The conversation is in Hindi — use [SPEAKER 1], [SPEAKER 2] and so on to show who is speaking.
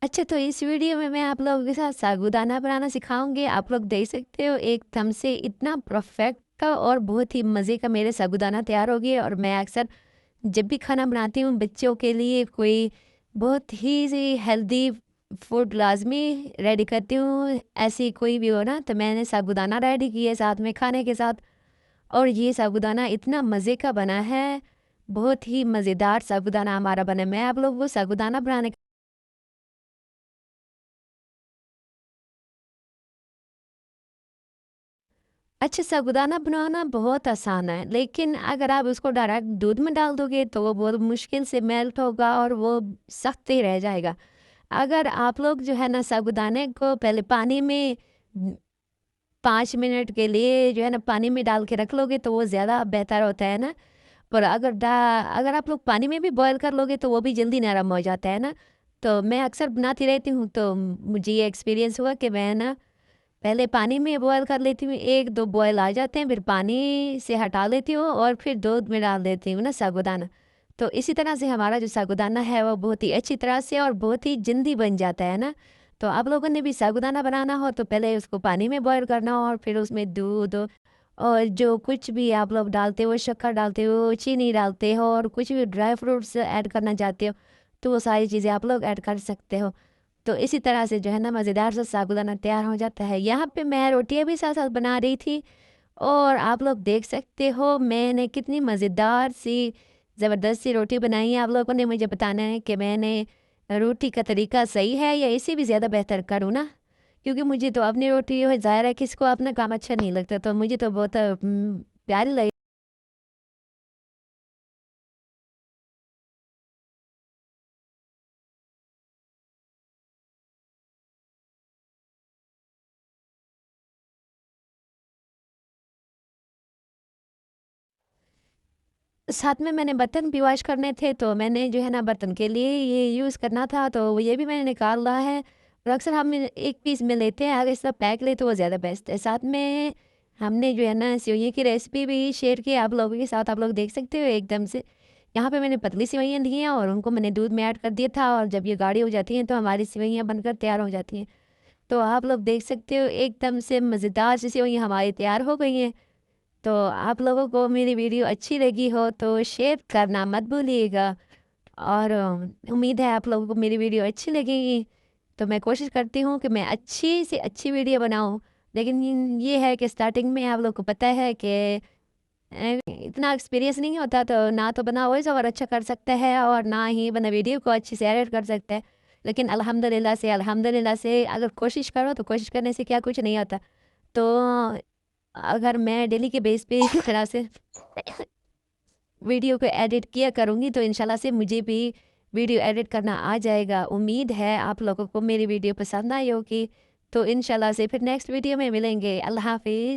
[SPEAKER 1] अच्छा, तो इस वीडियो में मैं आप लोगों के साथ साबूदाना बनाना सिखाऊँगी। आप लोग देख सकते हो एकदम से इतना परफेक्ट का और बहुत ही मज़े का मेरे साबूदाना तैयार हो गया। और मैं अक्सर जब भी खाना बनाती हूँ बच्चों के लिए कोई बहुत ही सी हेल्दी फूड लाज़मी रेडी करती हूँ। ऐसी कोई भी हो ना, तो मैंने साबूदाना रेडी किया साथ में खाने के साथ। और ये साबूदाना इतना मज़े का बना है, बहुत ही मज़ेदार साबूदाना हमारा बना है। मैं आप लोगों को साबूदाना बनाने अच्छा, साबूदाना बनाना बहुत आसान है, लेकिन अगर आप उसको डायरेक्ट दूध में डाल दोगे तो वो बहुत मुश्किल से मेल्ट होगा और वो सख्त ही रह जाएगा। अगर आप लोग जो है ना साबूदाने को पहले पानी में 5 मिनट के लिए जो है ना पानी में डाल के रख लोगे तो वो ज़्यादा बेहतर होता है ना। पर अगर आप लोग पानी में भी बॉयल कर लोगे तो वो भी जल्दी नरम हो जाता है ना। तो मैं अक्सर बनाती रहती हूँ, तो मुझे ये एक्सपीरियंस हुआ कि मैं ना पहले पानी में बॉयल कर लेती हूँ, 1-2 बॉयल आ जाते हैं, फिर पानी से हटा लेती हूँ और फिर दूध में डाल देती हूँ ना साबूदाना। तो इसी तरह से हमारा जो साबूदाना है वो बहुत ही अच्छी तरह से और बहुत ही जल्दी बन जाता है ना। तो आप लोगों ने भी साबूदाना बनाना हो तो पहले उसको पानी में बॉयल करना हो और फिर उसमें दूध और जो कुछ भी आप लोग डालते हो, शक्कर डालते हो, चीनी डालते हो और कुछ भी ड्राई फ्रूट्स ऐड करना चाहते हो, तो वो सारी चीज़ें आप लोग ऐड कर सकते हो। तो इसी तरह से जो है ना मज़ेदार सा साबूदाना तैयार हो जाता है। यहाँ पे मैं रोटियाँ भी साथ-साथ बना रही थी और आप लोग देख सकते हो मैंने कितनी मज़ेदार सी ज़बरदस्त सी रोटी बनाई है। आप लोगों ने मुझे बताना है कि मैंने रोटी का तरीका सही है या इससे भी ज़्यादा बेहतर करूँ ना? क्योंकि मुझे तो अपनी रोटी जो है ज़ाहिर है किसी को अपना काम अच्छा नहीं लगता, तो मुझे तो बहुत प्यारी लगी। साथ में मैंने बर्तन भी वॉश करने थे, तो मैंने जो है ना बर्तन के लिए ये यूज़ करना था, तो ये भी मैंने निकाल रहा है। और अक्सर हम एक पीस में लेते हैं, अगर सब पैक ले तो वो ज़्यादा बेस्ट है। साथ में हमने जो है ना सेवइयों की रेसिपी भी शेयर की आप लोगों के साथ, आप लोग देख सकते हो एकदम से। यहाँ पे मैंने पतली सेवइयाँ ली हैं और उनको मैंने दूध में ऐड कर दिया था, और जब ये गाढ़ी हो जाती हैं तो हमारी सेवइयाँ बनकर तैयार हो जाती हैं। तो आप लोग देख सकते हो एकदम से मज़ेदार सी सेवइयाँ हमारी तैयार हो गई हैं। तो आप लोगों को मेरी वीडियो अच्छी लगी हो तो शेयर करना मत भूलिएगा। और उम्मीद है आप लोगों को मेरी वीडियो अच्छी लगेगी। तो मैं कोशिश करती हूँ कि मैं अच्छी से अच्छी वीडियो बनाऊँ। लेकिन ये है कि स्टार्टिंग में आप लोग को पता है कि इतना एक्सपीरियंस नहीं होता, तो ना तो बना वॉइस ओवर अच्छा कर सकता है और ना ही बना वीडियो को अच्छे से एडिट कर सकता है। लेकिन अल्हम्दुलिल्लाह से अगर कोशिश करो तो कोशिश करने से क्या कुछ नहीं होता। तो अगर मैं डेली के बेस पे इस तरह से वीडियो को एडिट किया करूँगी तो इंशाल्लाह से मुझे भी वीडियो एडिट करना आ जाएगा। उम्मीद है आप लोगों को मेरी वीडियो पसंद आई होगी। तो इंशाल्लाह से फिर नेक्स्ट वीडियो में मिलेंगे। अल्लाह हाफ़िज़।